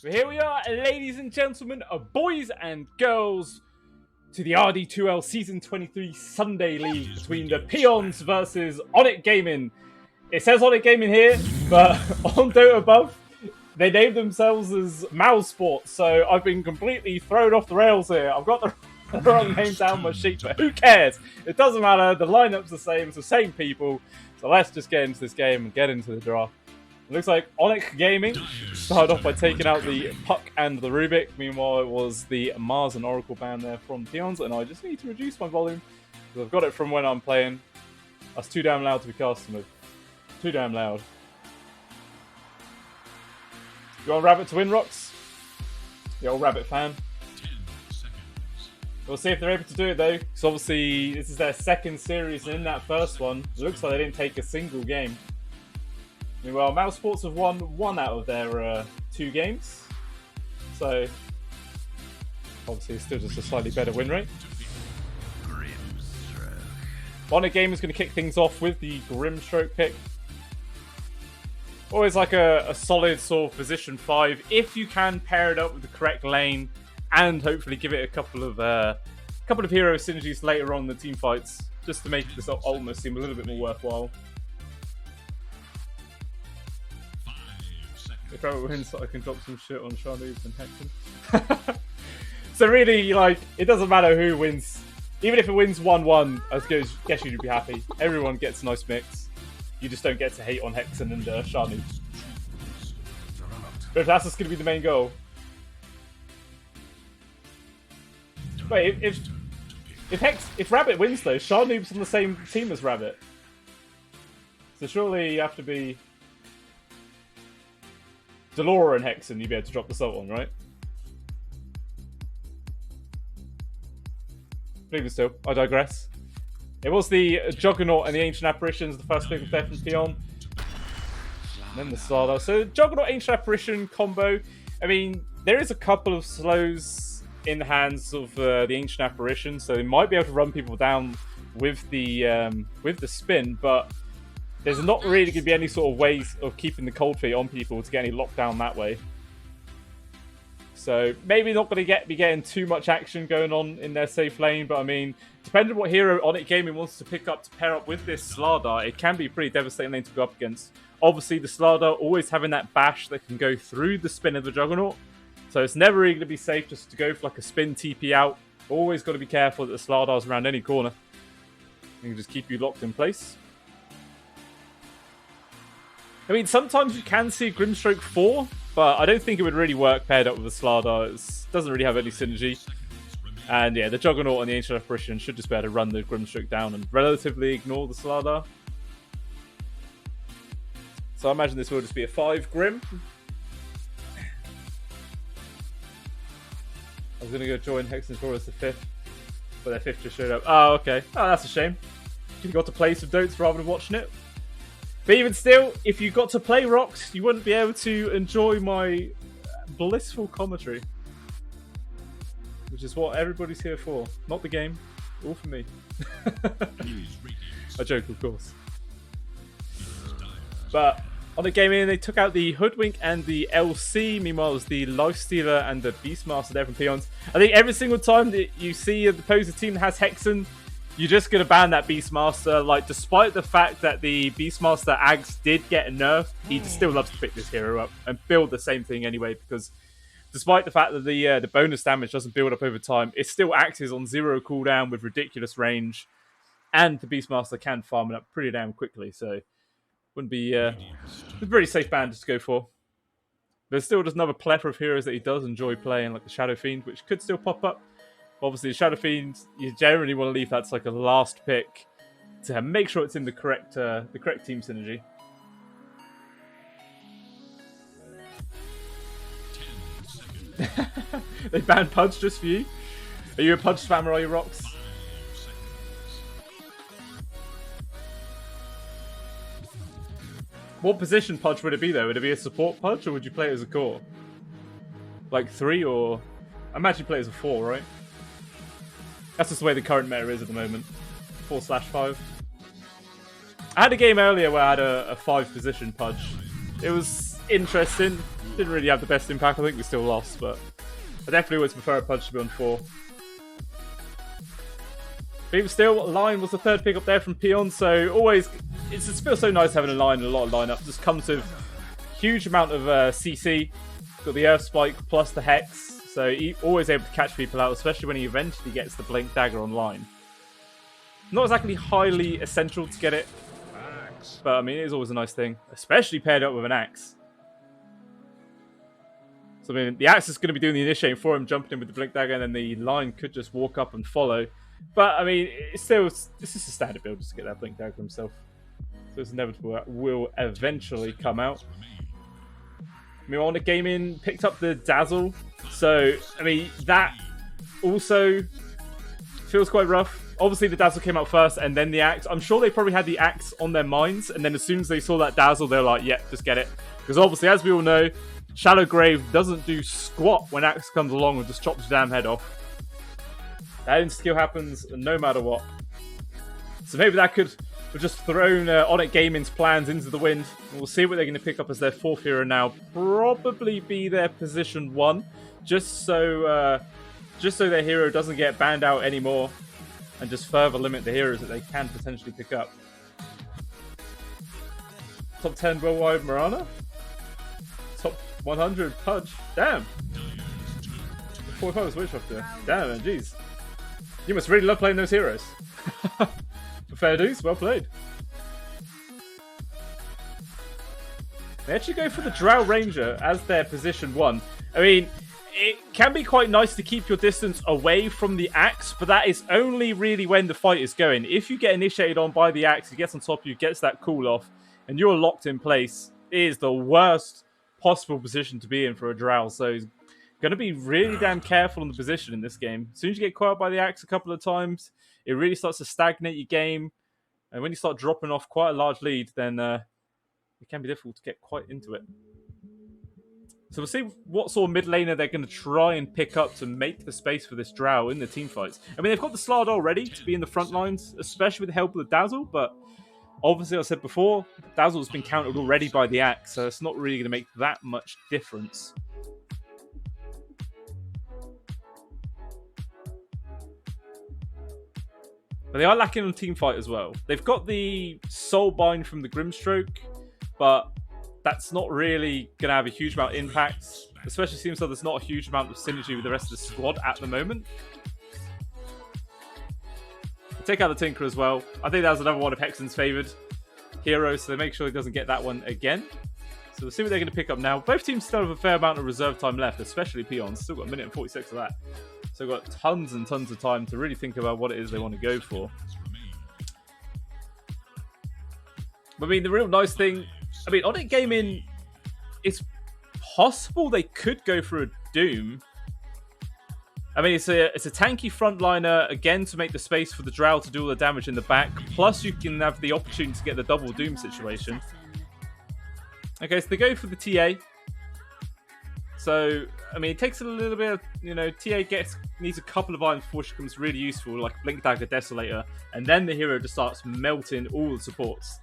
So here we are, ladies and gentlemen, boys and girls, to the RD2L Season 23 Sunday League between ThePeons versus OnicGaming. It says OnicGaming here, but on Dota above, they named themselves as Mouse Sports, so I've been completely thrown off the rails here. I've got the wrong name down my sheet, but who cares? It doesn't matter, the lineup's the same, it's the same people, so let's just get into this game and get into the draft. It looks like OnicGaming started off by taking out the Puck and the Rubik. Meanwhile, it was the Mars and Oracle band there from ThePeons, and I just need to reduce my volume because I've got it from when I'm playing. That's too damn loud to be casting with. Too damn loud. You want Rabbit to win, Rocks? The old Rabbit fan. We'll see if they're able to do it though, because obviously this is their second series, and in that first one, it looks like they didn't take a single game. Well, Mouse Sports have won one out of their 2 games, so obviously it's still just a slightly better win rate. OnicGaming is going to kick things off with the Grimstroke pick. Always like a solid sort of position 5 if you can pair it up with the correct lane and hopefully give it a couple of hero synergies later on in the team fights, just to make this ultimate seem a little bit more worthwhile. If Rabbit wins, I can drop some shit on Sharnoobs and Hexen. So really, like, it doesn't matter who wins. Even if it wins 1-1, I guess you'd be happy. Everyone gets a nice mix. You just don't get to hate on Hexen and Sharnoobs. But if that's just going to be the main goal. Wait, if Rabbit wins though, Sharnoob's on the same team as Rabbit. So surely you have to be Delora and Hexen, you'd be able to drop the Salt on, right? But even still, I digress. It was the Juggernaut and the Ancient Apparitions, the first pick of there from Theon. And then the Slardar. So, Juggernaut Ancient Apparition combo. I mean, there is a couple of slows in the hands of the Ancient Apparition, so they might be able to run people down with the spin, but there's not really going to be any sort of ways of keeping the cold feet on people to get any lockdown that way. So maybe not going to be getting too much action going on in their safe lane, but I mean, depending on what hero OnicGaming wants to pick up to pair up with this Slardar, it can be a pretty devastating lane to go up against. Obviously, the Slardar always having that bash that can go through the spin of the Juggernaut, so it's never really going to be safe just to go for like a spin TP out. Always got to be careful that the Slardar's around any corner. It can just keep you locked in place. I mean, sometimes you can see Grimstroke 4, but I don't think it would really work paired up with the Slardar. It doesn't really have any synergy. And yeah, the Juggernaut and the Ancient Apparition should just be able to run the Grimstroke down and relatively ignore the Slardar. So I imagine this will just be a 5 Grim. I was going to go join Hexen Core as the 5th, but their 5th just showed up. Oh, okay. Oh, that's a shame. You got to play some Dotes rather than watching it. But even still, if you got to play Rocks, you wouldn't be able to enjoy my blissful commentary. Which is what everybody's here for. Not the game. All for me. A joke, of course. But on the gaming, they took out the Hoodwink and the LC. Meanwhile, it was the Lifestealer and the Beastmaster there from Peons. I think every single time that you see the opposing team that has Hexen, you're just going to ban that Beastmaster. Like, despite the fact that the Beastmaster Ags did get a nerf, he still loves to pick this hero up and build the same thing anyway, because despite the fact that the bonus damage doesn't build up over time, it still acts on 0 cooldown with ridiculous range, and the Beastmaster can farm it up pretty damn quickly, so wouldn't be a very safe ban just to go for. There's still just another plethora of heroes that he does enjoy playing, like the Shadow Fiend, which could still pop up. Obviously, the Shadow Fiend, you generally want to leave that to like a last pick to make sure it's in the correct team synergy. They banned Pudge just for you? Are you a Pudge spammer, are you, Rocks? What position Pudge would it be though? Would it be a support Pudge or would you play it as a core? Like 3 or... I imagine you play it as a 4, right? That's just the way the current meta is at the moment. 4/5. I had a game earlier where I had a 5 position Pudge. It was interesting. Didn't really have the best impact. I think we still lost, but I definitely would prefer a punch to be on 4. But even still, Lion was the third pick up there from Peons, so always, it just feels so nice having a Lion and a lot of lineup. Just comes with huge amount of CC, got the Earth Spike plus the Hex, so he always able to catch people out, especially when he eventually gets the Blink Dagger online. Not exactly highly essential to get it, but I mean, it is always a nice thing, especially paired up with an Axe. So I mean, the Axe is going to be doing the initiating for him, jumping in with the Blink Dagger, and then the Lion could just walk up and follow. But I mean, it's still, this is a standard build just to get that Blink Dagger himself. So it's inevitable that will eventually come out. Meanwhile, OnicGaming picked up the Dazzle. So, I mean, that also feels quite rough. Obviously, the Dazzle came out first and then the Axe. I'm sure they probably had the Axe on their minds. And then as soon as they saw that Dazzle, they're like, yeah, just get it. Because obviously, as we all know, Shallow Grave doesn't do squat when Axe comes along and just chops your damn head off. That insta-kill happens no matter what. So maybe that could have just thrown OnicGaming's plans into the wind. And we'll see what they're going to pick up as their 4th hero now. Probably be their position 1. Just so their hero doesn't get banned out anymore. And just further limit the heroes that they can potentially pick up. Top 10 worldwide Mirana? Top 100 Pudge? Damn! 45 Witchhunter. Damn, man, jeez. You must really love playing those heroes. Fair dues, well played. They actually go for the Drow Ranger as their position 1. I mean, it can be quite nice to keep your distance away from the Axe, but that is only really when the fight is going. If you get initiated on by the Axe, he gets on top of you, gets that cool off, and you're locked in place, it is the worst possible position to be in for a Drow. So he's going to be really damn careful on the position in this game. As soon as you get caught out by the Axe a couple of times, it really starts to stagnate your game. And when you start dropping off quite a large lead, then it can be difficult to get quite into it. So we'll see what sort of mid laner they're going to try and pick up to make the space for this Drow in the team fights. I mean, they've got the Slardar already to be in the front lines, especially with the help of the Dazzle, but obviously, as I said before, Dazzle's been countered already by the Axe, so it's not really going to make that much difference. But they are lacking on team fight as well. They've got the Soulbind from the Grimstroke, but that's not really going to have a huge amount of impact. Especially seems like there's not a huge amount of synergy with the rest of the squad at the moment. Take out the Tinker as well. I think that was another one of Hexen's favoured heroes, so they make sure he doesn't get that one again. So we'll see what they're going to pick up now. Both teams still have a fair amount of reserve time left, especially Peons. Still got a minute and 46 of that. So got tons and tons of time to really think about what it is they want to go for. I mean, the real nice thing, I mean, OnicGaming, it's possible they could go for a Doom. I mean, it's a tanky frontliner, again, to make the space for the Drow to do all the damage in the back. Plus, you can have the opportunity to get the double Doom situation. Okay, so they go for the TA. So, I mean, it takes a little bit of, TA needs a couple of items before she becomes really useful, like Blink Dagger, Desolator, and then the hero just starts melting all the supports.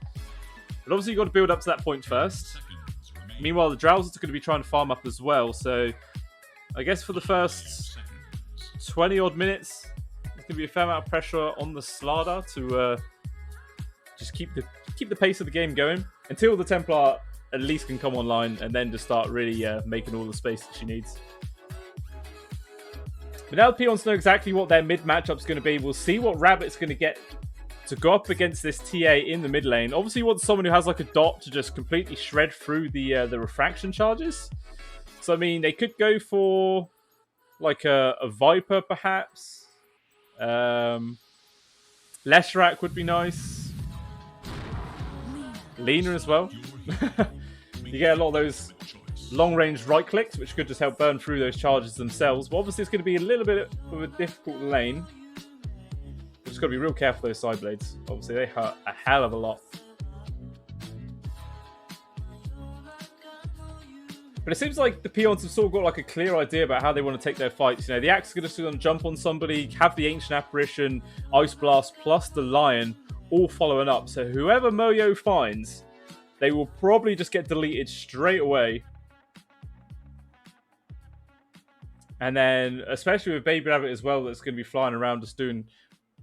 But obviously, you've got to build up to that point first. Meanwhile, the Drows are going to be trying to farm up as well, so I guess for the first 20-odd minutes, there's going to be a fair amount of pressure on the Slardar to just keep the pace of the game going until the Templar at least can come online and then just start really making all the space that she needs. But now the Peons know exactly what their mid matchup's going to be. We'll see what Rabbit's going to get to go up against this TA in the mid lane. Obviously, you want someone who has like a dot to just completely shred through the refraction charges. So, I mean, they could go for like a Viper, perhaps. Leshrac would be nice. Lena as well. You get a lot of those long-range right clicks, which could just help burn through those charges themselves. But obviously, it's going to be a little bit of a difficult lane. We've just got to be real careful with those side blades. Obviously, they hurt a hell of a lot. But it seems like the Peons have sort of got like a clear idea about how they want to take their fights. The Axe is just going to jump on somebody, have the Ancient Apparition, Ice Blast, plus the Lion, all following up. So whoever Moyo finds they will probably just get deleted straight away. And then, especially with Baby Rabbit as well, that's going to be flying around just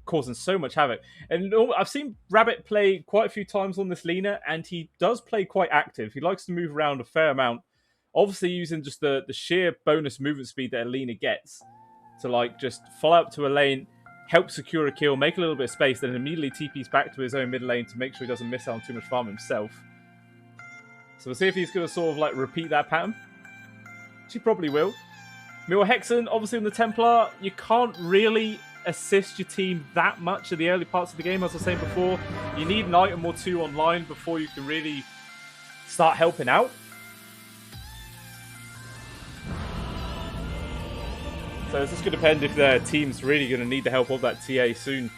causing so much havoc. And I've seen Rabbit play quite a few times on this Lina, and he does play quite active. He likes to move around a fair amount. Obviously using just the sheer bonus movement speed that Lina gets to like just fly up to a lane, help secure a kill, make a little bit of space, then immediately TPs back to his own mid lane to make sure he doesn't miss out on too much farm himself. So we'll see if he's going to sort of like repeat that pattern. She probably will. Meanwhile, Hexen, obviously on the Templar, you can't really assist your team that much in the early parts of the game, as I was saying before. You need an item or two online before you can really start helping out. So it's just going to depend if their team's really going to need the help of that TA soon.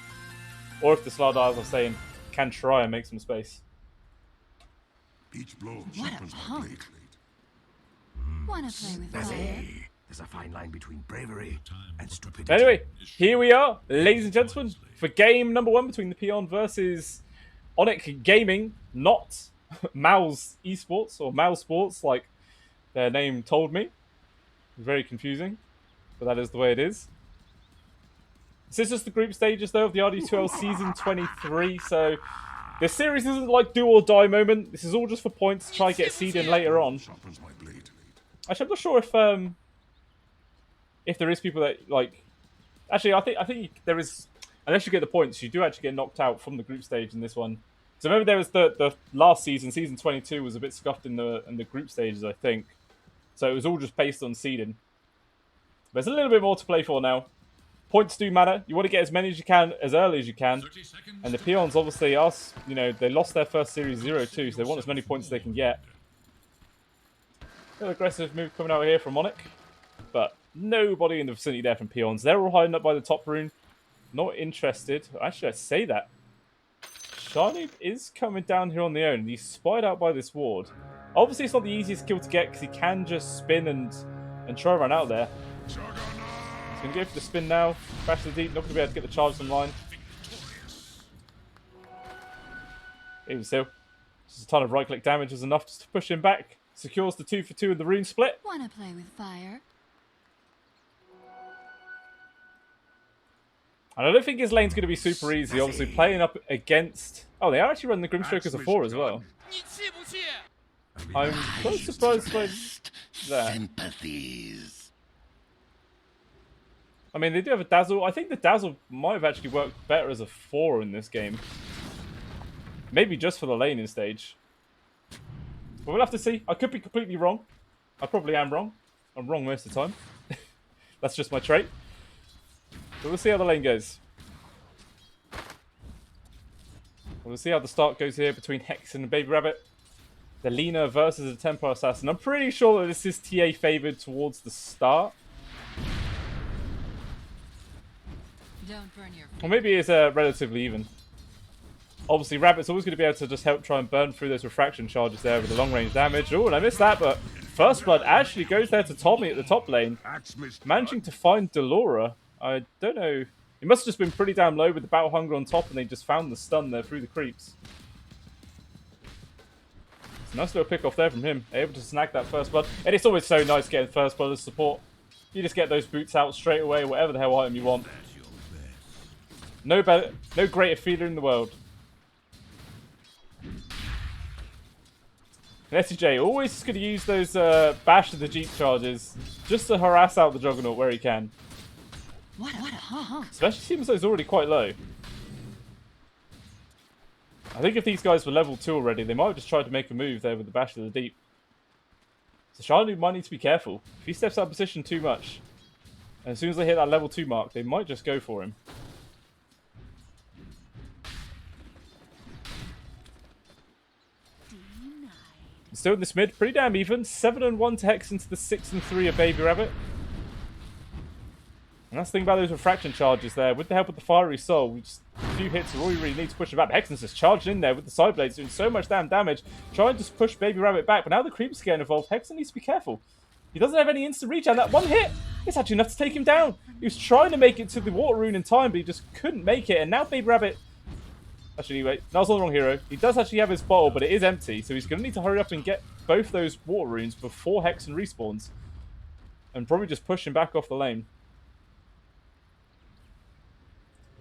Or if the Slardars are saying, can try and make some space. Each blow What sharpens a my punk. blade. Wanna play with fire? There's a fine line between bravery and stupidity. Anyway, here we are, ladies and gentlemen, for game number 1 between ThePeons versus OnicGaming, not Mal's Esports or Mal Sports, like their name told me. Very confusing, but that is the way it is. This is just the group stages, though, of the RD2L Season 23, so this series isn't like do or die moment. This is all just for points to try and get seeded later on. Sharpens my blade. Actually, I'm not sure if there is people that like. Actually, I think there is. Unless you get the points, you do actually get knocked out from the group stage in this one. So remember, there was the last season, season 22, was a bit scuffed in the group stages, I think. So it was all just based on seeding. There's a little bit more to play for now. Points do matter. You want to get as many as you can, as early as you can. And the Peons obviously they lost their first series 0-2, so they want as many points as they can get. A little aggressive move coming out here from Onic. But nobody in the vicinity there from Peons. They're all hiding up by the top rune. Not interested. Actually, I say that. Sharnoob is coming down here on their own. He's spied out by this ward. Obviously, it's not the easiest kill to get because he can just spin and try and run out there. He's going to go for the spin now. Crash the deep. Not going to be able to get the charge online. Even still, just a ton of right-click damage is enough just to push him back. Secures the 2-for-2 in the rune split. Wanna play with fire? And I don't think his lane's going to be super easy. Obviously, playing up against... Oh, they are actually running the Grimstroke as a 4 as well. I'm quite surprised by that. Sympathies. I mean, they do have a Dazzle. I think the Dazzle might have actually worked better as a 4 in this game. Maybe just for the laning stage. But we'll have to see. I could be completely wrong. I probably am wrong. I'm wrong most of the time. That's just my trait. But we'll see how the lane goes. We'll see how the start goes here between Hex and Baby Rabbit. The Lina versus the Templar Assassin. I'm pretty sure that this is TA favoured towards the start. Don't burn your Or maybe it's relatively even. Obviously, Rabbit's always going to be able to just help try and burn through those refraction charges there with the long-range damage. Oh, and I missed that, but First Blood actually goes there to Tommy at the top lane. Managing to find Delora. I don't know. He must have just been pretty damn low with the Battle Hunger on top, and they just found the stun there through the creeps. It's a nice little pick off there from him. Able to snag that First Blood. And it's always so nice getting First Blood as support. You just get those boots out straight away, whatever the hell item you want. No greater feeling in the world. And SCJ always just going to use those bash of the Jeep charges just to harass out the Juggernaut where he can. What a hunk. Especially since he's already quite low. I think if these guys were level 2 already, they might have just tried to make a move there with the bash of the deep. So Sharnoob might need to be careful. If he steps out of position too much, and as soon as they hit that level 2 mark, they might just go for him. Still in this mid, pretty damn even. 7-1 to Hex into the 6-3 of Baby Rabbit. And that's the thing about those refraction charges there. With the help of the Fiery Soul, just a few hits are all you really need to push him back. Hexen's just charging in there with the side blades, doing so much damn damage. Trying to push Baby Rabbit back, but now the creeps getting involved. Hexen needs to be careful. He doesn't have any instant reach, and that one hit is actually enough to take him down. He was trying to make it to the water rune in time, but he just couldn't make it. And now Baby Rabbit Actually, wait, that was on the wrong hero. He does actually have his bottle, but it is empty, so he's going to need to hurry up and get both those water runes before Hexen respawns. And probably just push him back off the lane.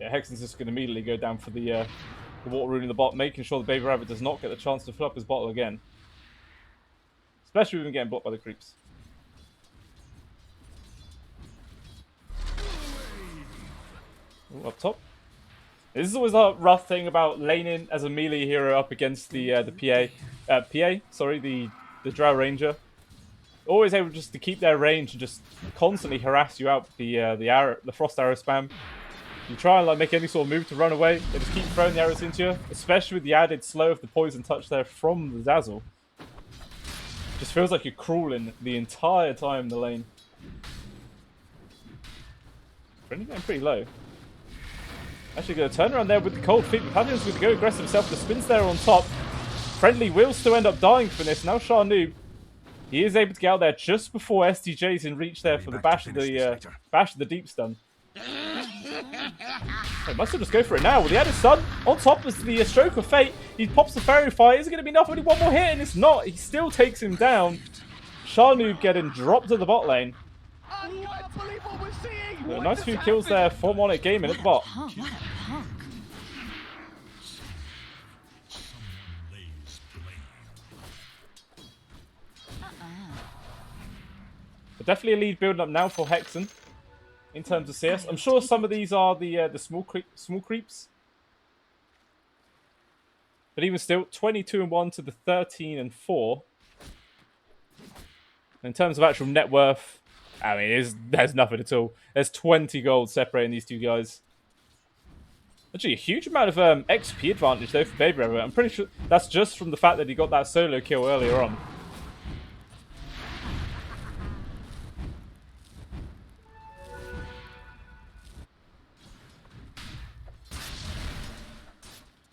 Yeah, Hexen's just going to immediately go down for the water rune in the bot, making sure the Baby Rabbit does not get the chance to fill up his bottle again. Especially with him getting blocked by the creeps. Ooh, up top. This is always a rough thing about laning as a melee hero up against the Drow Ranger. Always able just to keep their range and just constantly harass you out with the frost arrow spam. You try and like make any sort of move to run away, they just keep throwing the arrows into you. Especially with the added slow of the poison touch there from the Dazzle. Just feels like you're crawling the entire time in the lane. Friendly getting pretty low. Actually going to turn around there with the cold feet. Paladin's going to go aggressive himself. The spins there on top. Friendly will still end up dying for this. Now Sharnoob, he is able to get out there just before STJ's in reach there for the bash of the deep stun. They must have just go for it now. Well, the added stun on top is the stroke of fate. He pops the fairy fire. Is it going to be enough? Only one more hit, and it's not. He still takes him down. Sharnoob getting dropped to the bot lane. A nice few kills there for OnicGaming at the bot. What a punk. But definitely a lead building up now for Hexen in terms of CS. I'm sure some of these are the small creeps. But even still, 22-1 to the 13-4. In terms of actual net worth, I mean, there's nothing at all. There's 20 gold separating these two guys. Actually, a huge amount of XP advantage though for Baby Rabbit. I'm pretty sure that's just from the fact that he got that solo kill earlier on.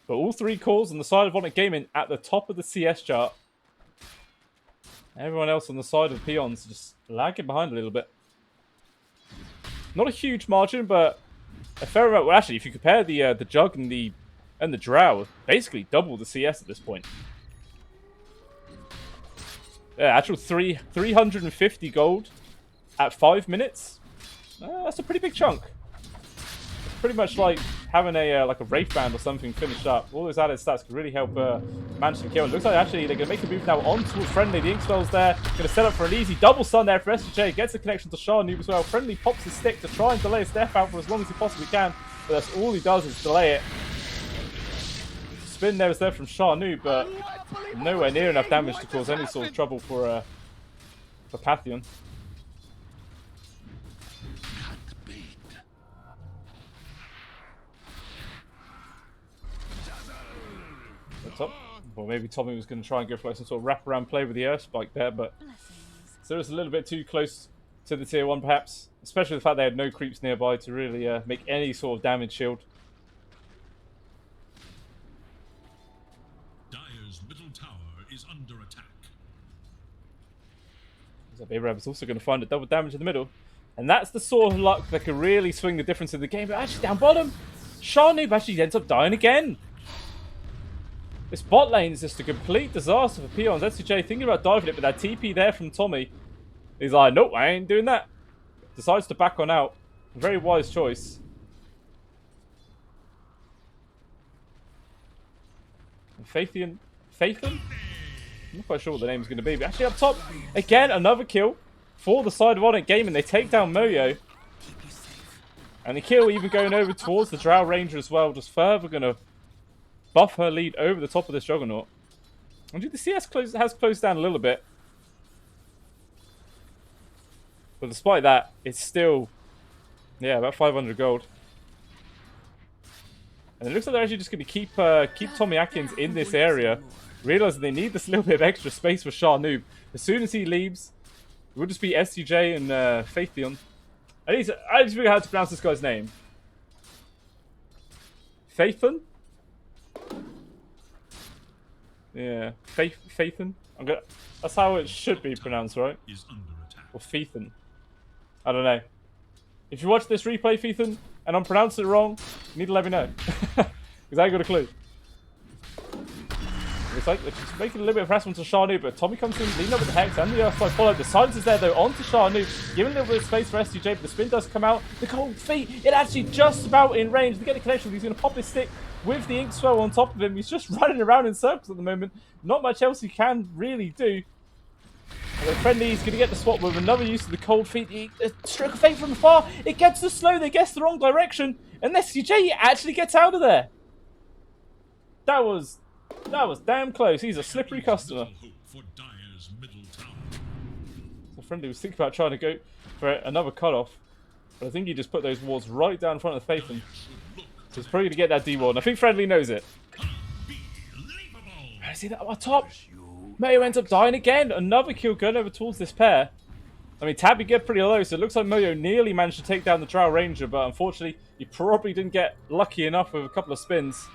But all three calls on the side of OnicGaming at the top of the CS chart. Everyone else on the side of Peons just lagging behind a little bit. Not a huge margin, but a fair amount. Well, actually, if you compare the Jug and the Drow, basically double the CS at this point. Yeah, actual 350 gold at 5 minutes. That's a pretty big chunk. It's pretty much like having a like a Wraith Band or something finished up. All those added stats could really help manage the kill. It looks like actually they're going to make a move now on towards Friendly. The Ink Spell's there. Going to set up for an easy double stun there for SJ. Gets a connection to Sharnoob as well. Friendly pops his stick to try and delay his death out for as long as he possibly can. But that's all he does is delay it. Spin there is there from Sharnoob, but nowhere near enough damage to cause any sort of trouble for Pantheon. Top. Well, maybe Tommy was going to try and go for like some sort of wraparound play with the Earth Spike there, but so it's a little bit too close to the tier 1 perhaps, especially the fact they had no creeps nearby to really make any sort of damage shield. Dire's middle tower is under attack. So Baby Rabbit's also going to find a double damage in the middle, and that's the sort of luck that can really swing the difference in the game. But actually down bottom, Sharnoob actually ends up dying again. This bot lane is just a complete disaster for Peons. SCJ thinking about diving it, but that TP there from Tommy. He's like, nope, I ain't doing that. Decides to back on out. Very wise choice. And Faithian? I'm not quite sure what the name's going to be, but actually up top, again, another kill for the side of OnicGaming. They take down Moyo. And the kill even going over towards the Drow Ranger as well, just further going to buff her lead over the top of this Juggernaut. And the CS has closed down a little bit. But despite that, it's still, yeah, about 500 gold. And it looks like they're actually just going to keep Tommy Atkins in this area. Realizing they need this little bit of extra space for Sharnoob. As soon as he leaves, it would just be STJ and Faithion. I just figure out how to pronounce this guy's name. Faithon? Yeah, Faithon. That's how it should be pronounced, right? Or Faithon. I don't know. If you watch this replay, Faithon, and I'm pronouncing it wrong, you need to let me know. Because I ain't got a clue. Looks like they're just making a little bit of press onto Sharnu, but Tommy comes in, leading up with the Hex and the Earthquake follow. The silence is there though, onto Sharnu, giving a little bit of space for STJ, but the spin does come out. The Cold Feet, it actually just about in range. They get a connection, he's going to pop his stick with the Ink Swell on top of him. He's just running around in circles at the moment. Not much else he can really do. And Friendly is going to get the swap with another use of the Cold Feet. A stroke of fate from afar. It gets the slow, they guess the wrong direction. And STJ actually gets out of there. That was damn close. He's a slippery customer. So Friendly was thinking about trying to go for another cutoff. But I think he just put those wards right down in front of the Phaethon. So he's probably going to get that D-ward. And I think Friendly knows it. I see that on top. Moyo ends up dying again. Another kill going over towards this pair. I mean, Tabby get pretty low, so it looks like Moyo nearly managed to take down the Drow Ranger, but unfortunately, he probably didn't get lucky enough with a couple of spins.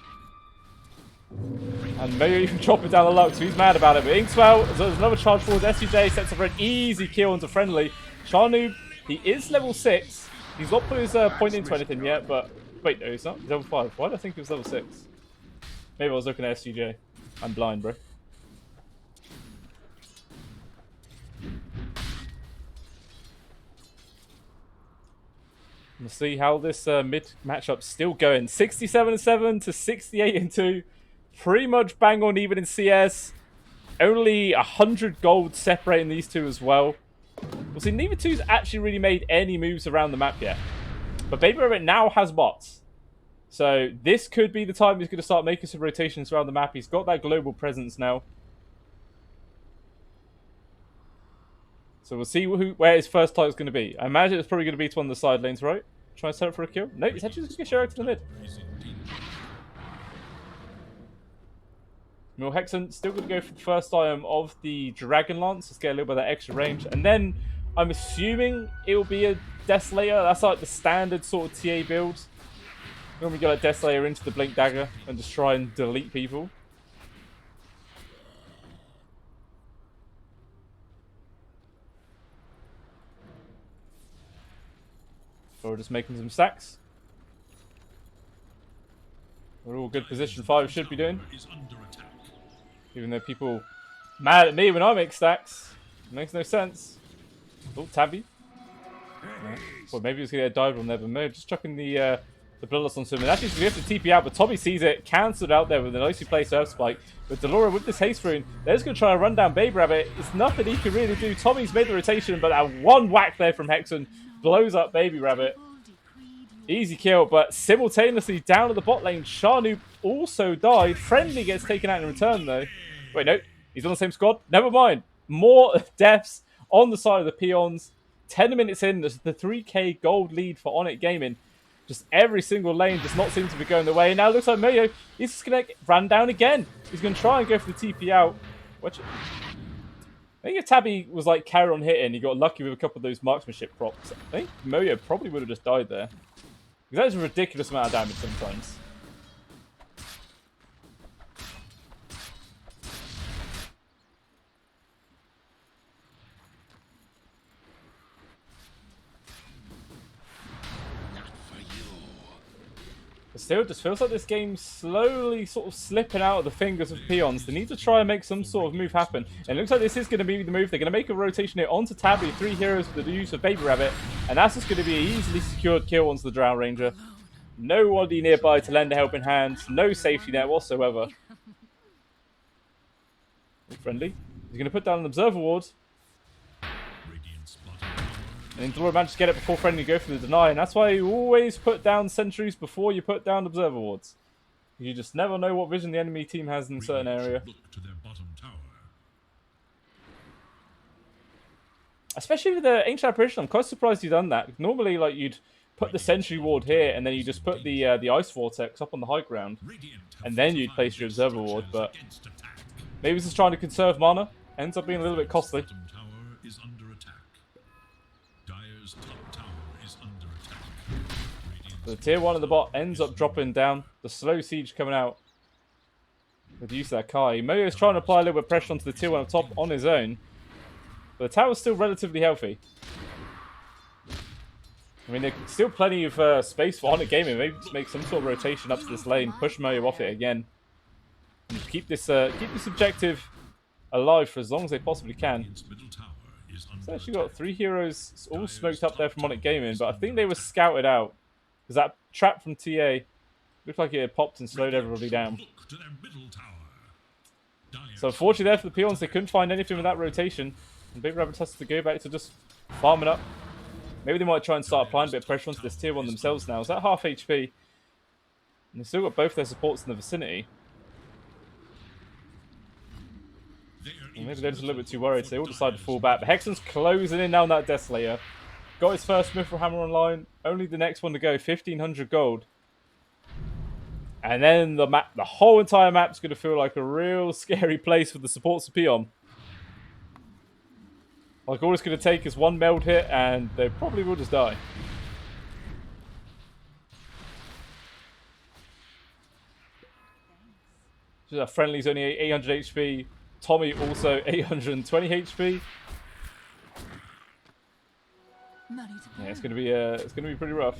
And Moyo even dropping down the luck, so he's mad about it. But Inkswell, so there's another charge forward. SUJ sets up for an easy kill onto Friendly. Sharnu, he is level 6. He's not put his point into anything yet, but... Wait, no, he's not. He's level 5. Why do I think he was level 6? Maybe I was looking at SUJ. I'm blind, bro. We'll see how this mid matchup's still going. 67-7 to 68-2. Pretty much bang on even in CS. Only 100 gold separating these two as well. We'll see, neither two's actually really made any moves around the map yet. But Baby Rabbit now has bots. So this could be the time he's going to start making some rotations around the map. He's got that global presence now. So we'll see where his first target's going to be. I imagine it's probably going to be to one of the side lanes, right? Try to set up for a kill. No, he's actually just going to share out to the mid. Mil Hexen still going to go for the first item of the Dragon Lance. Let's get a little bit of that extra range. And then I'm assuming it will be a Desolator. That's like the standard sort of TA build. Normally go like Desolator into the Blink Dagger and just try and delete people. Or just making some stacks. We're all good position 5 should be doing. Even though people mad at me when I make stacks. It makes no sense. Oh, Tabby. Yeah. Well, maybe he's going to get a dive on there, but no, just chucking the Bloodlust onto him. And actually, we have to TP out, but Tommy sees it, cancelled out there with a nicely placed Earth Spike. But Delora with this haste rune, they're just going to try and run down Baby Rabbit. It's nothing he can really do. Tommy's made the rotation, but that one whack there from Hexen blows up Baby Rabbit. Easy kill, but simultaneously down at the bot lane, Sharnu also died. Friendly gets taken out in return, though. Wait, no. He's on the same squad. Never mind. More deaths on the side of the Peons. 10 minutes in, there's the 3k gold lead for OnicGaming. Just every single lane does not seem to be going the way. And now it looks like Moyo is just going to run down again. He's going to try and go for the TP out. Watch it. I think if Tabby was like carry on hitting, he got lucky with a couple of those marksmanship procs. I think Moyo probably would have just died there. Because that is a ridiculous amount of damage sometimes. But still, it just feels like this game's slowly sort of slipping out of the fingers of Peons. They need to try and make some sort of move happen. And it looks like this is going to be the move. They're going to make a rotation here onto Tabby. 3 heroes with the use of Baby Rabbit. And that's just going to be an easily secured kill onto the Drow Ranger. Nobody nearby to lend a helping hand. No safety net whatsoever. Friendly. He's going to put down an Observer Ward. And then Delora managed to get it before Friendly go for the deny. And that's why you always put down sentries before you put down Observer Wards. You just never know what vision the enemy team has in a certain area. Especially with the Ancient Apparition, I'm quite surprised you've done that. Normally, like, you'd put the Sentry Ward here, and then you just put the Ice Vortex up on the high ground. And then you'd place your Observer Ward, but maybe it's just trying to conserve mana. Ends up being a little bit costly. The tier 1 of the bot ends up dropping down. The slow siege coming out with the use of that Kai. Moyo is trying to apply a little bit of pressure onto the tier 1 up top on his own. But the tower's still relatively healthy. I mean, there's still plenty of space for OnicGaming. Maybe just make some sort of rotation up to this lane. Push Moyo off it again. And keep this objective alive for as long as they possibly can. Radiant's middle tower is under So actually got attack. 3 heroes all smoked up there from OnicGaming, but I think they were scouted out. Because that trap from TA looked like it had popped and slowed everybody down. Look to their middle tower. Dire So unfortunately there for the Peons, they couldn't find anything with that rotation. And Baby Rabbit has to go back to just farming up. Maybe they might try and start applying a bit of pressure onto this tier 1 themselves now. Is that half HP? And they've still got both their supports in the vicinity. And maybe they're just a little bit too worried, so they all decide to fall back. But Hexen's closing in now on that Desolator. Got his first Mithril Hammer online. Only the next one to go, 1,500 gold. And then the map, the whole entire map's going to feel like a real scary place for the supports of Peon. Like all it's going to take is one meld hit and they probably will just die. Just our friendly's only 800 HP. Tommy also 820 HP. Money to burn. Yeah, it's going to be pretty rough.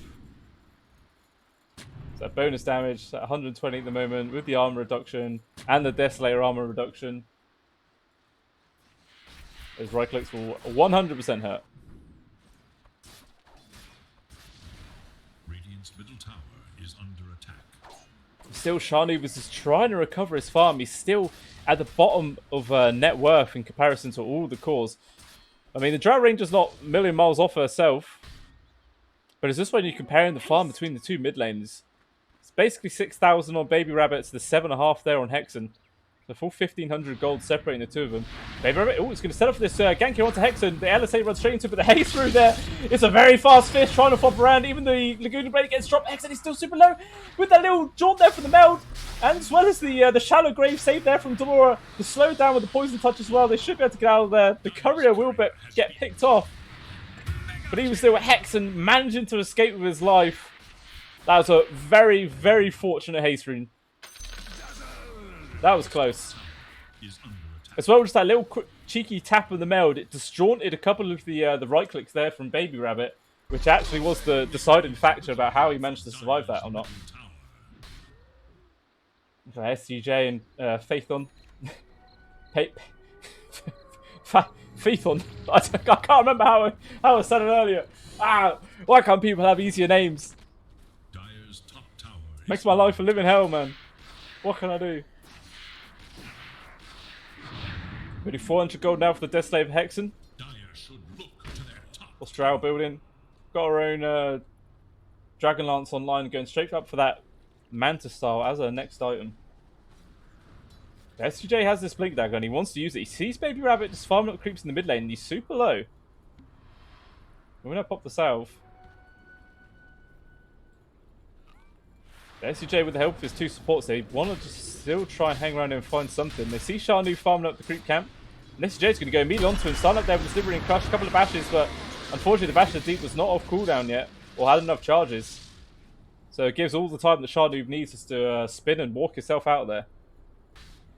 So that bonus damage at 120 at the moment with the armor reduction and the Desolator armor reduction. Those right clicks will 100% hurt. Radiant's middle tower is under attack. Still, Sharnoob is just trying to recover his farm. He's still at the bottom of net worth in comparison to all the cores. I mean, the Drought Ranger's not a million miles off herself. But it's just when you're comparing the farm between the two mid lanes. It's basically 6,000 on Baby Rabbit to the 7.5 there on Hexen. The full 1,500 gold separating the two of them. Baby Rabbit, oh, it's going to set up for this gank here onto Hexen. The LSA runs straight into it, but the haste through there. It's a very fast fish trying to flop around. Even the Laguna Blade gets dropped. Hexen is still super low with that little jaunt there from the meld. And as well as the shallow grave save there from Delora. The slow down with the poison touch as well. They should be able to get out of there. The courier will get picked off. But he was still Hexen managing to escape with his life. That was a very, very fortunate haste rune. That was close. Is under attack. As well, just that little quick, cheeky tap of the meld, it disjointed a couple of the right clicks there from Baby Rabbit, which actually was the deciding factor about how he managed to survive that or not. For STJ and Faithon. Faithon. I can't remember how I said it earlier. Why can't people have easier names? Dire's top tower Makes my life a living hell, man. What can I do? Really 400 gold now for the Desolator Hexen. Dire should look to their top. Austral building. Got our own Dragon Lance online, going straight up for that Manta style as our next item. The STJ has this Blink Dagger and he wants to use it. He sees Baby Rabbit just farming up creeps in the mid lane and he's super low. We're going to pop the salve. The STJ with the help of his two supports, they want to just still try and hang around and find something. They see Sharnu farming up the creep camp. And STJ's going to go immediately onto him, start up there with the Slivering Crush, a couple of bashes, but unfortunately the bash of the deep was not off cooldown yet, or had enough charges. So it gives all the time that Sharnu needs is to spin and walk himself out of there.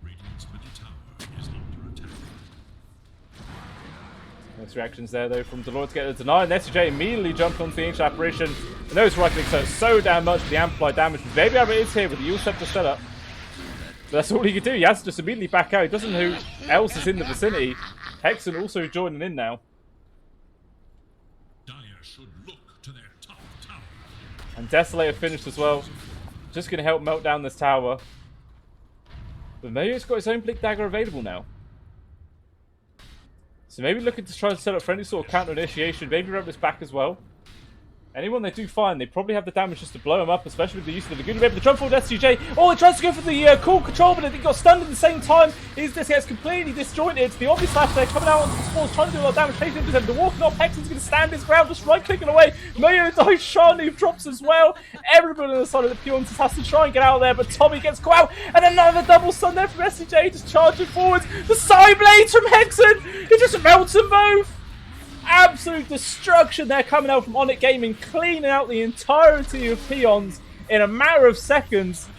Radiant's middle tower is under attack. Nice reactions there though from Delore to get the deny, and STJ immediately jumped onto the Ancient Apparition. And those right clicks hurt so damn much, the amplified damage. Baby Rabbit is here with the Yule Scepter set up. But that's all he can do. He has to just immediately back out. He doesn't know who else is in the vicinity. Hexen also joining in now. Dire should look to their top tower. And Desolator finished as well. Just going to help melt down this tower. But maybe it's got its own Blink Dagger available now. So maybe looking to try to set up friendly sort of counter initiation. Baby Rabbit's back as well. Anyone they do find, they probably have the damage just to blow him up, especially with the use of the Laguna Raven. The jump forward STJ. Oh, it tries to go for the cool control, but it got stunned at the same time. This gets completely disjointed. The obvious slash there coming out onto the spawns, trying to do a lot of damage. Chasing him, the walking off. Hexen's going to stand his ground, just right clicking away. Mayo dies, Sharnu drops as well. Everybody on the side of the Peons has to try and get out of there, but Tommy gets caught out. And another double stun there from STJ, just charging forwards. The side blades from Hexen. He just melts them both. Absolute destruction there coming out from OnicGaming, cleaning out the entirety of Peons in a matter of seconds.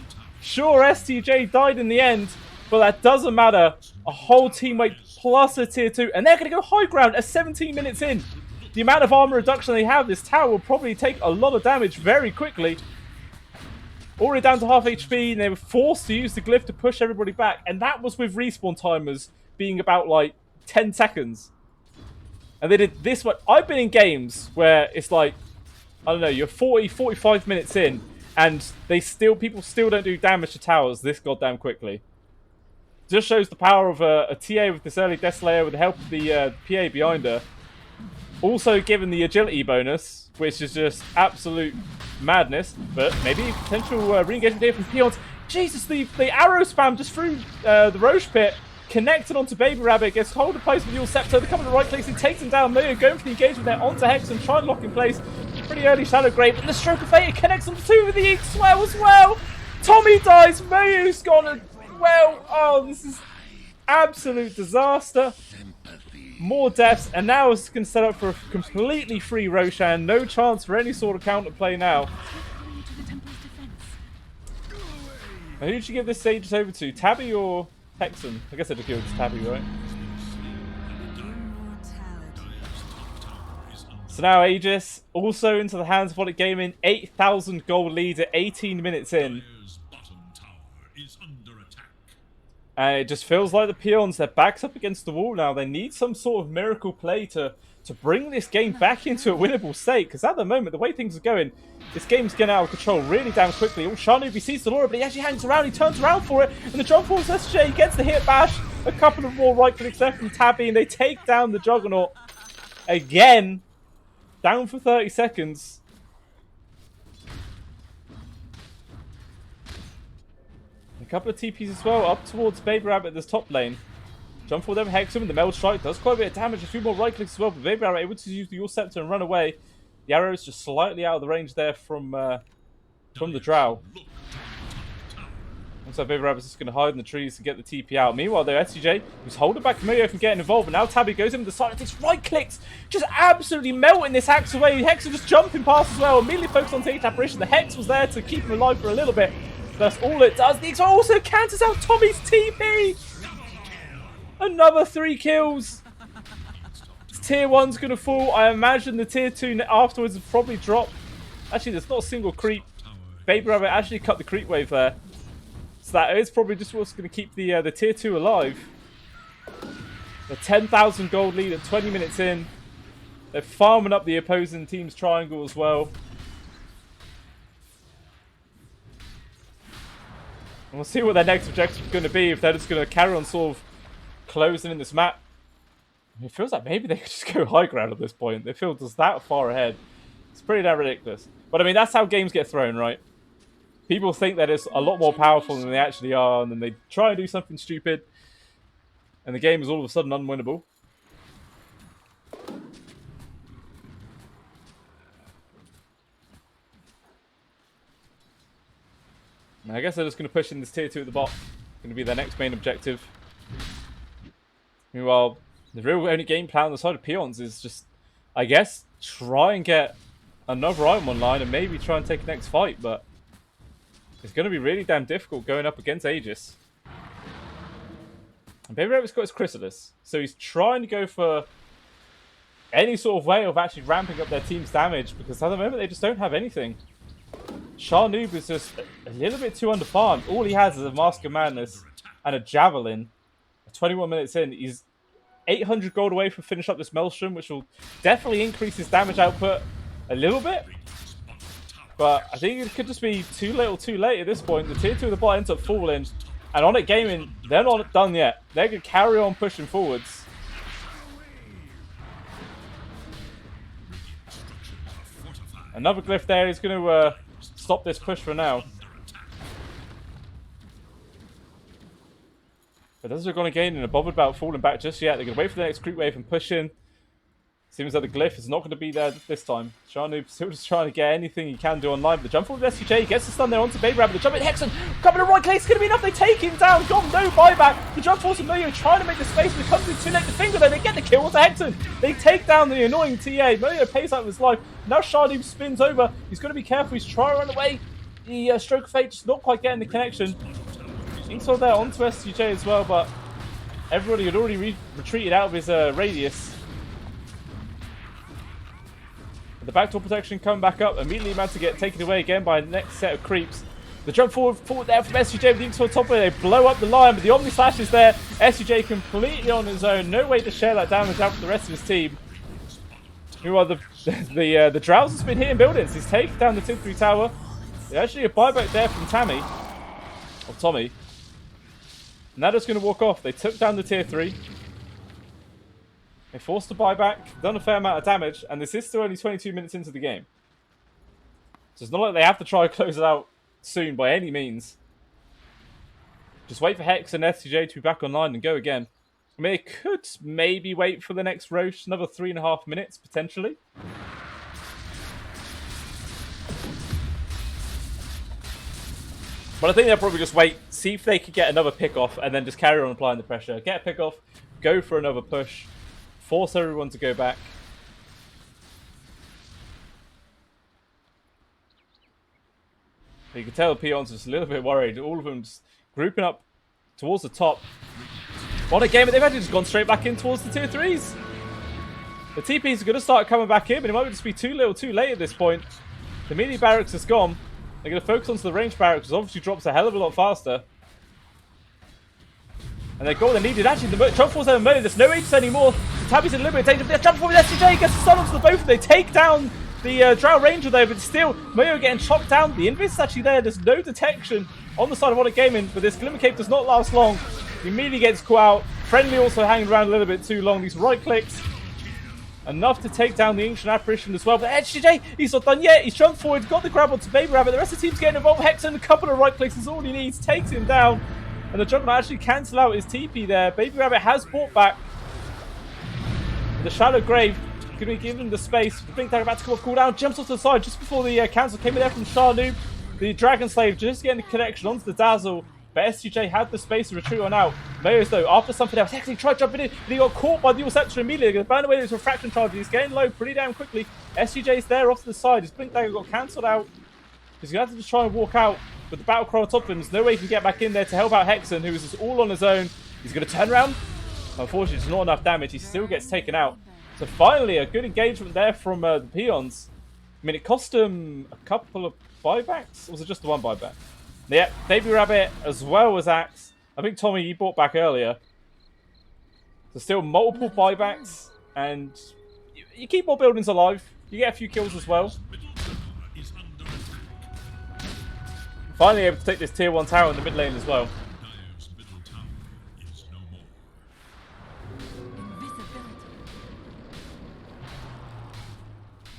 Sure, STJ died in the end, but that doesn't matter. A whole teammate plus a tier 2, and they're going to go high ground at 17 minutes in. The amount of armor reduction they have, this tower will probably take a lot of damage very quickly. already down to half HP, and they were forced to use the glyph to push everybody back. And that was with respawn timers being about like 10 seconds. And they did this one. I've been in games where it's like, I don't know, you're 40, 45 minutes in, and people still don't do damage to towers this goddamn quickly. Just shows the power of a TA with this early Death Slayer with the help of the PA behind her. Also given the agility bonus, which is just absolute madness, but maybe potential re-engagement here from Peons. Jesus, the arrow spam just through the Roche pit, connected onto Baby Rabbit, gets hold of place with the Scepter, the couple of right clicks, he takes him down, Moyo going for the engagement there onto Hex and trying to lock in place. Pretty early Shadow Grave, but the Stroke of Fate, it connects on two with the Eat Swell as well. Tommy dies, Moyo's gone as well. Oh, this is absolute disaster. More deaths, and now it's going to set up for a completely free Roshan. No chance for any sort of counterplay now. Now, who did you give this Aegis over to? Tabby or Hexen? I guess I'd have killed Tabby, right? So now Aegis, also into the hands of OnicGaming. 8,000 gold lead at 18 minutes in. And it just feels like the Peons, their backs up against the wall now. They need some sort of miracle play to bring this game back into a winnable state. Because at the moment, the way things are going, this game's getting out of control really damn quickly. Oh, Sharnubi sees the Laura, but he actually hangs around. He turns around for it. And the jump force SJ, he gets the hit bash. A couple of more right clicks left from Tabby. And they take down the Juggernaut again. Down for 30 seconds. A couple of TPs as well, up towards Baby Rabbit this top lane. Jump for them, Hex him, the Meld Strike does quite a bit of damage, a few more right clicks as well, but Baby Rabbit able to use the Your Scepter and run away. The arrow is just slightly out of the range there from the Drow. Looks like Baby Rabbit's just going to hide in the trees to get the TP out. Meanwhile, there, SCJ, who's holding back Moyo from getting involved, but now Tabby goes in with the side and takes right clicks, just absolutely melting this Hex away. Hex is just jumping past as well, immediately focused on taking apparition. The Hex was there to keep him alive for a little bit. That's all it does. The Exile also counters out Tommy's TP. Another 3 kills. Tier 1's going to fall. I imagine the Tier 2 afterwards will probably drop. Actually, there's not a single creep. Baby Rabbit actually cut the creep wave there. So that is probably just what's going to keep the Tier 2 alive. The 10,000 gold lead at 20 minutes in. They're farming up the opposing team's triangle as well. And we'll see what their next objective is going to be, if they're just going to carry on sort of closing in this map. It feels like maybe they could just go high ground at this point. They feel just that far ahead. It's pretty damn ridiculous. But I mean, that's how games get thrown, right? People think that it's a lot more powerful than they actually are, and then they try and do something stupid, and the game is all of a sudden unwinnable. I guess they're just going to push in this tier 2 at the bot. Going to be their next main objective. Meanwhile, the real only game plan on the side of Peons is just, I guess, try and get another item online and maybe try and take the next fight, but it's going to be really damn difficult going up against Aegis. And Baby Rabbit's got his Chrysalis, so he's trying to go for any sort of way of actually ramping up their team's damage, because at the moment they just don't have anything. Sharnoob is just a little bit too underfarmed. All he has is a Mask of Madness and a Javelin. 21 minutes in, he's 800 gold away from finish up this Maelstrom, which will definitely increase his damage output a little bit. But I think it could just be too little too late at this point. The tier 2 of the bot ends up falling. And OnicGaming, they're not done yet. They're going to carry on pushing forwards. Another glyph there is going to stop this push for now. But doesn't look OnicGaming and bothered about falling back just yet. They're going to wait for the next creep wave and push in. Seems like the glyph is not going to be there this time. Sharnoob still just trying to get anything he can do online. But the jump forward with SCJ, he gets the stun there onto Baby Rabbit. The jump at Hexen, couple of right clicks, going to be enough. They take him down. Got no buyback. The jump force of Moyo trying to make the space, but it comes in too late. The finger there, they get the kill onto Hexen. They take down the annoying TA. Moyo pays out of his life. Now Sharnoob spins over. He's got to be careful. He's trying to run away. The stroke of fate just not quite getting the connection. Inksaw there onto SCJ as well, but everybody had already retreated out of his radius. The backdoor protection coming back up, immediately about to get taken away again by the next set of creeps. The jump forward there from SUJ with the Inks on top of it. They blow up the line, but the Omni Slash is there. SUJ completely on his own. No way to share that damage out with the rest of his team. Meanwhile, the Drowse has been hitting buildings. He's taken down the tier 3 tower. There's actually a buyback there from Tommy. And that is going to walk off. They took down the tier 3. They forced a buyback, done a fair amount of damage, and this is still only 22 minutes into the game. So it's not like they have to try and close it out soon by any means. Just wait for Hex and SCJ to be back online and go again. I mean, it could maybe wait for the next Roche, another 3.5 minutes, potentially. But I think they'll probably just wait, see if they could get another pick off, and then just carry on applying the pressure. Get a pick off, go for another push, force everyone to go back. But you can tell the Peons are just a little bit worried. All of them just grouping up towards the top. OnicGaming, they've actually just gone straight back in towards the tier 3s. The TPs are going to start coming back in, but it might just be too little too late at this point. The melee barracks is gone. They're going to focus onto the range barracks, which obviously drops a hell of a lot faster. And they got what they needed. Actually, the jump force over there's no Aegis anymore. So Tabby's in a little bit of danger. They jump forward with SCJ, gets the stun onto the both, and they take down the Drow Ranger there, but still, Moyo getting chopped down. The Invis is actually there. There's no detection on the side of OnicGaming, but this Glimmer Cape does not last long. He immediately gets caught out. Friendly also hanging around a little bit too long. These right clicks, enough to take down the Ancient Apparition as well. But SCJ, he's not done yet. He's jumped forward, got the grab onto Baby Rabbit. The rest of the team's getting involved. Hexen, a couple of right clicks is all he needs. Takes him down. And the Juggernaut actually cancel out his TP there. Baby Rabbit has brought back the Shallow Grave. Going to give him the space. The Blink Dagger about to come off cooldown. Jumps off to the side just before the cancel came in there from Sharnoob. The Dragon Slave just getting the connection onto the Dazzle. But SCJ had the space to retreat on out. Mayos, though, after something else, actually tried jumping in, but he got caught by the Dual Scepter immediately. They're going to burn away his refraction charge. He's getting low pretty damn quickly. SCJ's there off to the side. His Blink Dagger got cancelled out. He's going to have to just try and walk out with the Battle Cry on top of him. There's no way he can get back in there to help out Hexen, who is just all on his own. He's going to turn around. Unfortunately, there's not enough damage. He still gets taken out. So finally, a good engagement there from the Peons. I mean, it cost him a couple of buybacks? Or was it just the one buyback? Yeah, Baby Rabbit as well as Axe. I think Tommy, you bought back earlier. So still multiple buybacks. And you keep more buildings alive. You get a few kills as well. Finally able to take this tier 1 tower in the mid lane as well. Dire's middle tower is no more.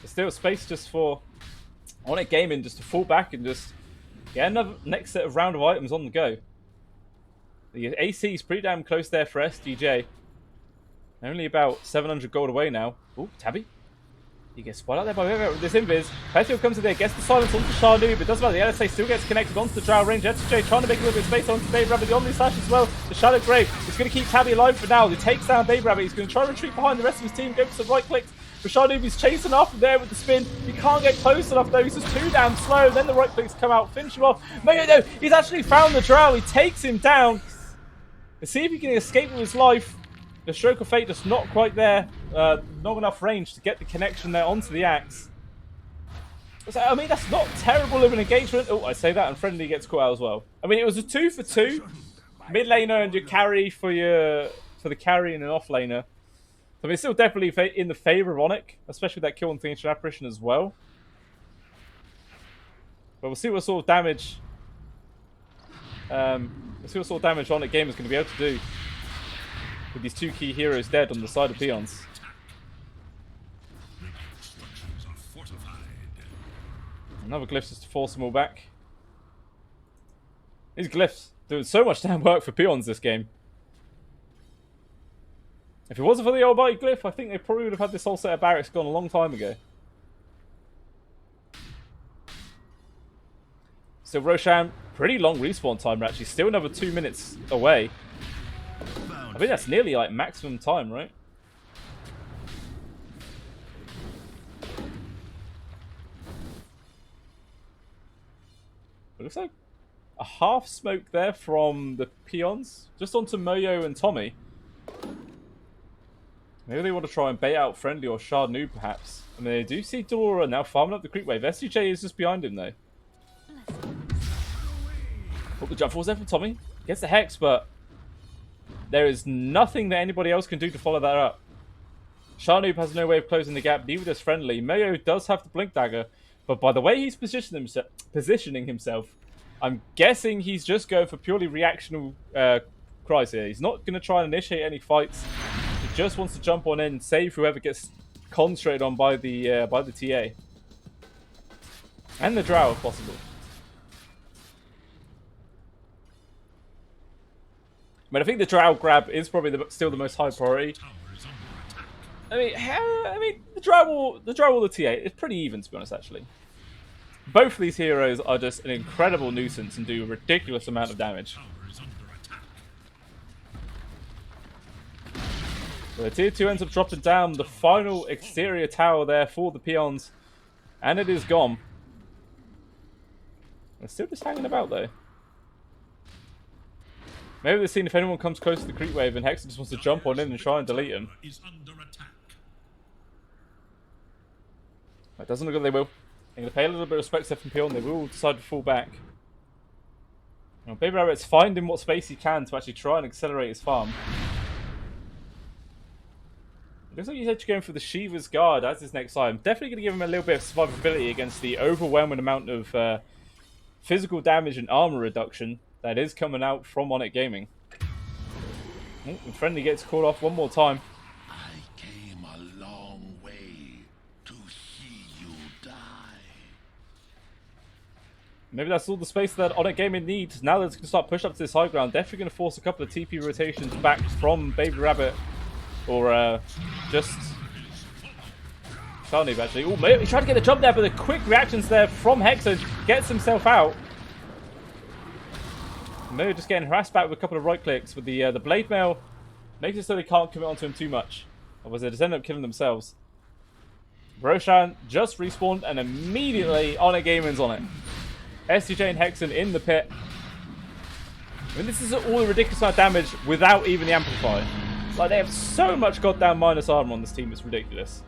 There's still space just for OnicGaming just to fall back and just get another next set of round of items on the go. The AC is pretty damn close there for SDJ. Only about 700 gold away now. Oh, Tabby. He gets spot out there by whoever with this invis. Petio comes in there, gets the silence onto Sharnoob, but doesn't matter. The LSA still gets connected onto the Drow range. SJ trying to make a little bit of space onto Baby Rabbit. The Omni Slash as well. The Shadow Grave is going to keep Tabby alive for now. He takes down Baby Rabbit. He's going to try and retreat behind the rest of his team. Go for some right clicks. But Sharnoob is chasing after there with the spin. He can't get close enough though. He's just too damn slow. Then the right clicks come out, finish him off. No, he's actually found the Drow. He takes him down. Let's see if he can escape with his life. The Stroke of Fate just not quite there. Not enough range to get the connection there onto the Axe. So, I mean, that's not terrible of an engagement. Oh, I say that, and Friendly gets caught out as well. I mean, it was a 2 for 2. Mid laner and your carry for the carry and an off laner. So I mean, it's still definitely in the favour of Onic, especially with that kill on the Ancient Apparition as well. But we'll see what sort of damage. OnicGaming is going to be able to do with these two key heroes dead on the side of Peons. Structures are fortified. Another glyph just to force them all back. These glyphs doing so much damn work for Peons this game. If it wasn't for the old body glyph, I think they probably would have had this whole set of barracks gone a long time ago. Still Roshan, pretty long respawn time actually, still another 2 minutes away. I think that's nearly like maximum time, right? It looks like a half smoke there from the Peons, just onto Moyo and Tommy. Maybe they want to try and bait out Friendly or Sharnoob, perhaps. I mean, they do see Dora now farming up the creep wave. SCJ is just behind him, though. Oh, the jump force there from Tommy. Gets the Hex, but there is nothing that anybody else can do to follow that up. Sharnoob has no way of closing the gap, neither does Friendly. Mayo does have the Blink Dagger, but by the way he's positioning himself, I'm guessing he's just going for purely reactional cries here. He's not going to try and initiate any fights. He just wants to jump on in, save whoever gets concentrated on by the TA. And the Drow, if possible. I think the Drow grab is probably still the most high priority. I mean, the Drow or the TA, it's pretty even, to be honest, actually. Both of these heroes are just an incredible nuisance and do a ridiculous amount of damage. The tier 2 ends up dropping down the final exterior tower there for the Peons, and it is gone. They're still just hanging about, though. Maybe they're seeing if anyone comes close to the creep wave and Hexen just wants to jump on in and try and delete him. It doesn't look like they will. They're going to pay a little bit of respect to Peon. They will decide to fall back. Now, Baby Rabbit's finding what space he can to actually try and accelerate his farm. It looks like he's actually going for the Shiva's Guard as his next item. Definitely going to give him a little bit of survivability against the overwhelming amount of physical damage and armor reduction that is coming out from OnicGaming. And Friendly gets called off one more time. I came a long way to see you die. Maybe that's all the space that OnicGaming needs. Now that it's going to start pushing up to this high ground, definitely going to force a couple of TP rotations back from Baby Rabbit. Or just Sharnoob, actually. Oh, he tried to get the jump there, but the quick reactions there from Hexen gets himself out. Maybe just getting harassed back with a couple of right clicks with the blade mail. Makes it so they can't commit onto him too much. Otherwise they just end up killing themselves. Roshan just respawned and immediately OnicGaming's on it. STJ and Hexen in the pit. I mean, this is all the ridiculous amount of damage without even the amplifier. Like, they have so much goddamn minus armor on this team, it's ridiculous.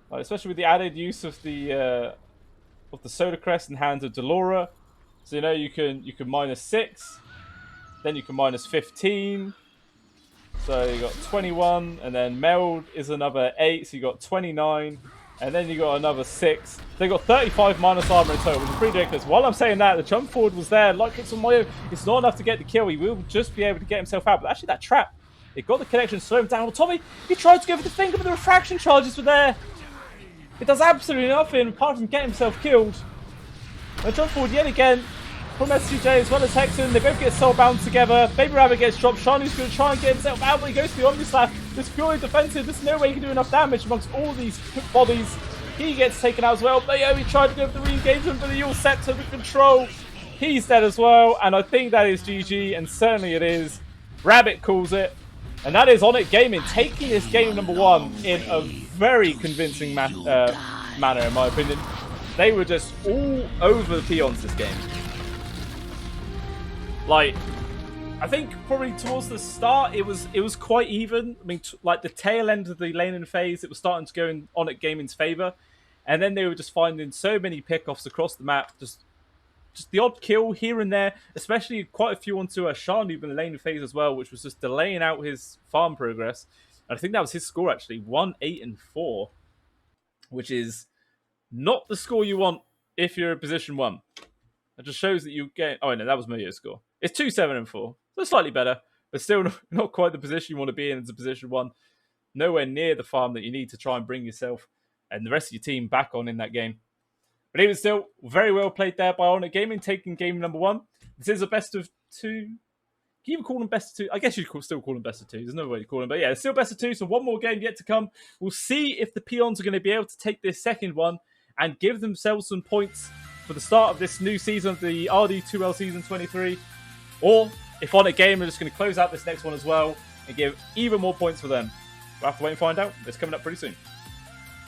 Like, especially with the added use of the Soda Crest in hands of Delora. So, you know, you can minus 6, then you can minus 15. So you got 21, and then Meld is another 8, so you got 29. And then you got another 6. They got 35 minus armor in total, which is pretty ridiculous. While I'm saying that, the jump forward was there. Like it's on Mayo, it's not enough to get the kill. He will just be able to get himself out. But actually, that trap, it got the connection, slow him down. Well, Tommy, he tried to go for the finger, but the refraction charges were there. It does absolutely nothing apart from getting himself killed. The jump forward yet again from SCJ as well as Hexen. They both get soul bound together. Baby Rabbit gets dropped. Shani's going to try and get himself out, but he goes for the Omni Slash. It's purely defensive. There's no way he can do enough damage amongst all these bodies. He gets taken out as well. Mayo, he tried to go for the re-engagement, but the all set to the control. He's dead as well, and I think that is GG, and certainly it is. Rabbit calls it, and that is OnicGaming taking this game number 1 in a very convincing manner, in my opinion. They were just all over the Peons this game. Like, I think probably towards the start it was quite even. I mean, like the tail end of the laning phase, it was starting to go in OnicGaming's favor, and then they were just finding so many pickoffs across the map, just the odd kill here and there, especially quite a few onto Sharnoob in the laning phase as well, which was just delaying out his farm progress. And I think that was his score actually, 1, 8, and 4, which is not the score you want if you're in position 1. It just shows that you get. Oh no, that was Mayo's score. It's 2, 7, and 4. So slightly better, but still not quite the position you want to be in as a position 1. Nowhere near the farm that you need to try and bring yourself and the rest of your team back on in that game. But even still, very well played there by OnicGaming, taking game number 1. This is a best of 2. Can you even call them best of 2? I guess you could still call them best of 2. There's no way to call them. But yeah, it's still best of 2, so one more game yet to come. We'll see if the Peons are going to be able to take this second one and give themselves some points for the start of this new season, the RD2L Season 23. Or if OnicGaming are just going to close out this next one as well and give even more points for them. We'll have to wait and find out. It's coming up pretty soon.